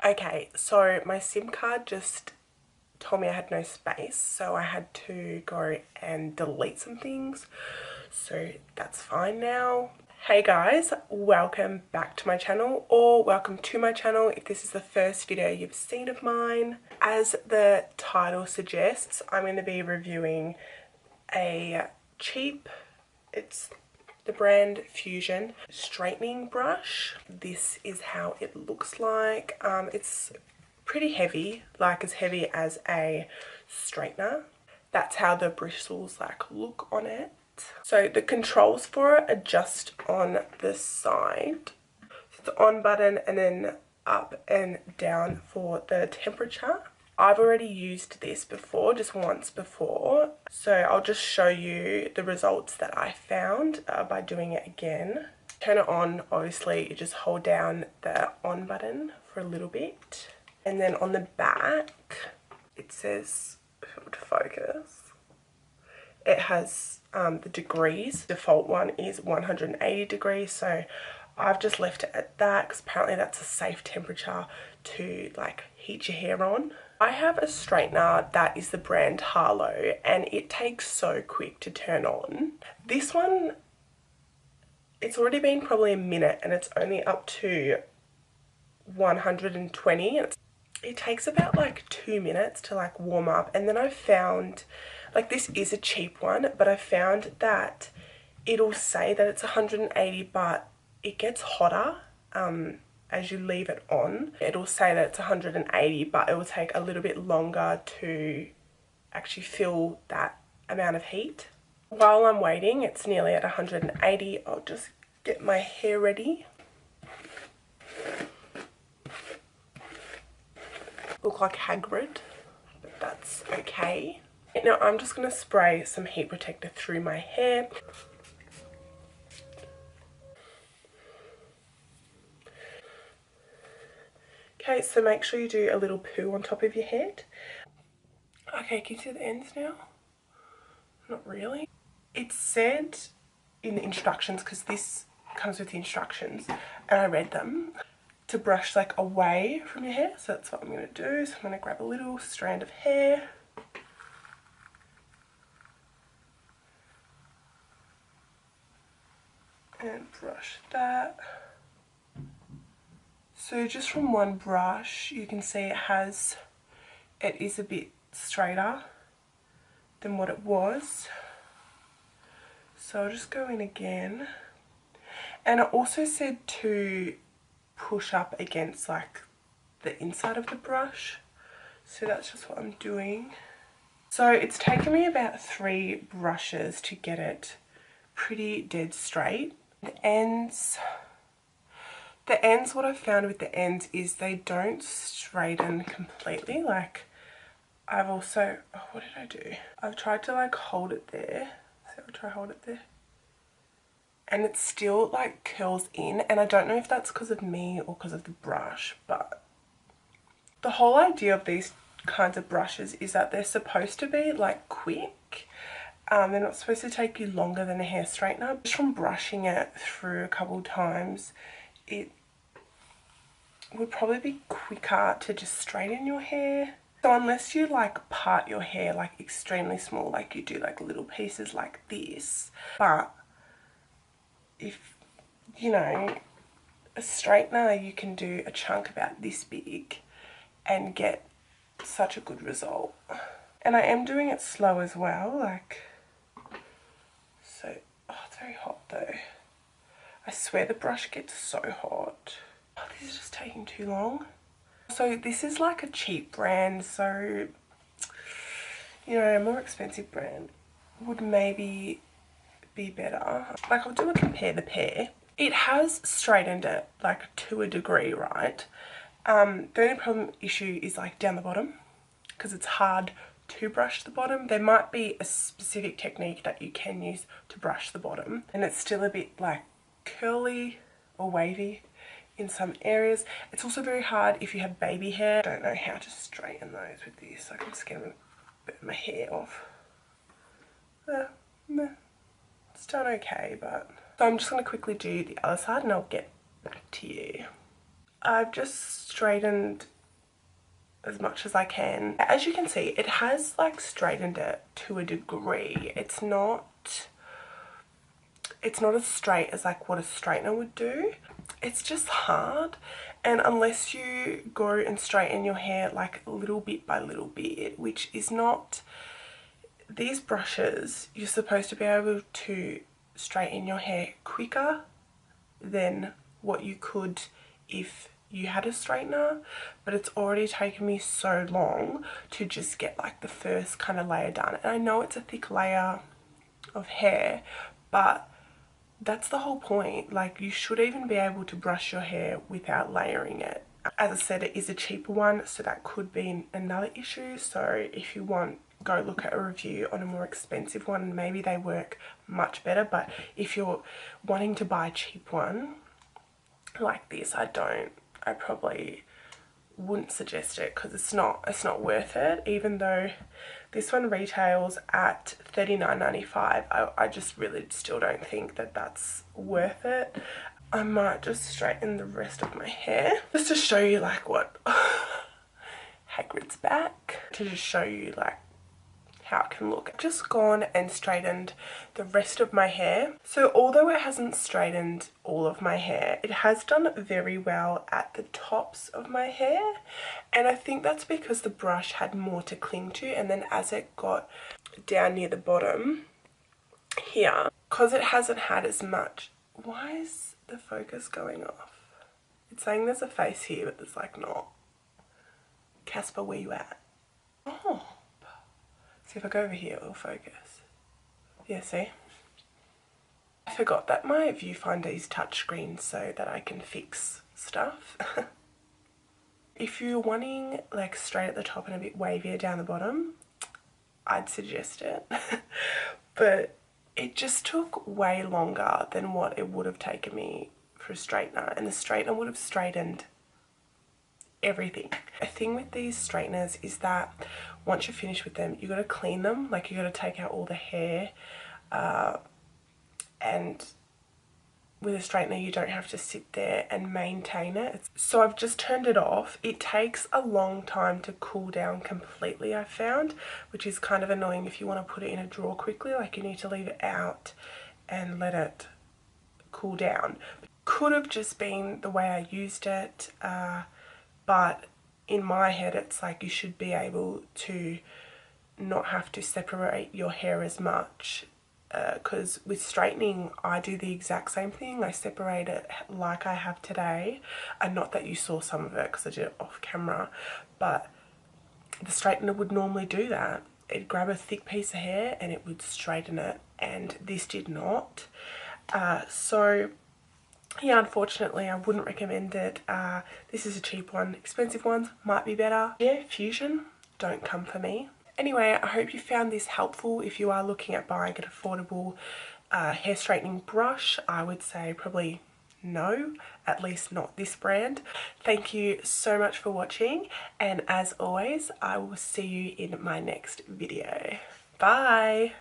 Okay, so my SIM card just told me I had no space, so I had to go and delete some things. So that's fine now. Hey guys, welcome back to my channel, or welcome to my channel if this is the first video you've seen of mine. As the title suggests, I'm going to be reviewing a cheap, it's the brand Fusion straightening brush. This is how it looks like. It's pretty heavy, like as heavy as a straightener. That's how the bristles like look on it. So the controls for it are just on the side. So the on button and then up and down for the temperature. I've already used this before, just once before, so I'll just show you the results that I found by doing it again. Turn it on, obviously you just hold down the on button for a little bit, and then on the back it says, if it would focus, it has the degrees. Default one is 180 degrees, so I've just left it at that because apparently that's a safe temperature to like heat your hair on. I have a straightener that is the brand Harlow, and it takes so quick to turn on. This one, it's already been probably a minute and it's only up to 120. It takes about like 2 minutes to like warm up, and then I found, like, this is a cheap one, but I found that it'll say that it's 180, but it gets hotter as you leave it on. It'll say that it's 180, but it will take a little bit longer to actually feel that amount of heat. While I'm waiting, it's nearly at 180. I'll just get my hair ready. Look like Hagrid, but that's okay. Now I'm just going to spray some heat protector through my hair. Okay, so make sure you do a little poo on top of your head. Okay, can you see the ends now? Not really. It said in the instructions, because this comes with the instructions and I read them, to brush like away from your hair. So that's what I'm going to do. So I'm going to grab a little strand of hair. And brush that. So just from one brush, you can see it is a bit straighter than what it was. So I'll just go in again. And it also said to push up against like the inside of the brush. So that's just what I'm doing. So it's taken me about 3 brushes to get it pretty dead straight. The ends, what I've found with the ends is they don't straighten completely. Like, I've also, oh, what did I do? I've tried to like hold it there. So I'll try hold it there. And it still like curls in, and I don't know if that's because of me or because of the brush, but the whole idea of these kinds of brushes is that they're supposed to be like quick. They're not supposed to take you longer than a hair straightener. Just from brushing it through a couple times, it would probably be quicker to just straighten your hair. So unless you like part your hair like extremely small, like you do like little pieces like this, but if, you know, a straightener, you can do a chunk about this big and get such a good result. And I am doing it slow as well, like, so, oh, it's very hot though. I swear the brush gets so hot. Oh, this is just taking too long. So this is like a cheap brand, so, you know, a more expensive brand would maybe be better. Like, I'll do a compare the pair. It has straightened it like to a degree, right? The only issue is like down the bottom, because it's hard to brush the bottom. There might be a specific technique that you can use to brush the bottom, and it's still a bit like curly or wavy in some areas. It's also very hard if you have baby hair. I don't know how to straighten those with this. Like, I'm just gonna burn my hair off. It's done okay, but... So I'm just going to quickly do the other side and I'll get back to you. I've just straightened as much as I can. As you can see, it has like straightened it to a degree. It's not as straight as like what a straightener would do. It's just hard, and unless you go and straighten your hair like little bit by little bit, which is not, these brushes, you're supposed to be able to straighten your hair quicker than what you could if you had a straightener, but it's already taken me so long to just get like the first kind of layer done. And I know it's a thick layer of hair, but that's the whole point. Like, you should even be able to brush your hair without layering it. As I said, it is a cheaper one, so that could be another issue. So if you want, go look at a review on a more expensive one. Maybe they work much better, but if you're wanting to buy a cheap one like this, I probably wouldn't suggest it, because it's not worth it. Even though this one retails at $39.95, I just really still don't think that that's worth it. I might just straighten the rest of my hair just to show you like what Hagrid's back, to just show you like how it can look. I've just gone and straightened the rest of my hair. So although it hasn't straightened all of my hair, it has done very well at the tops of my hair, and I think that's because the brush had more to cling to, and then as it got down near the bottom here, because it hasn't had as much. Why is the focus going off? It's saying there's a face here, but there's like not. Casper, where you at? Oh. See if I go over here, it'll focus. Yeah, see? I forgot that my viewfinder is touchscreen so that I can fix stuff. If you're wanting like straight at the top and a bit wavier down the bottom, I'd suggest it. But it just took way longer than what it would have taken me for a straightener, and the straightener would have straightened everything. A thing with these straighteners is that once you're finished with them, you got to clean them. Like, you got to take out all the hair, and with a straightener you don't have to sit there and maintain it. So I've just turned it off. It takes a long time to cool down completely, I found, which is kind of annoying if you want to put it in a drawer quickly. Like, you need to leave it out and let it cool down. Could have just been the way I used it, but in my head it's like you should be able to not have to separate your hair as much, because with straightening I do the exact same thing. I separate it like I have today, and not that you saw some of it because I did it off camera, but the straightener would normally do that. It'd grab a thick piece of hair and it would straighten it, and this did not. So yeah, unfortunately I wouldn't recommend it. This is a cheap one. Expensive ones might be better. Yeah, Fusion, don't come for me. Anyway, I hope you found this helpful. If you are looking at buying an affordable hair straightening brush, I would say probably no, at least not this brand. Thank you so much for watching, and as always, I will see you in my next video. Bye!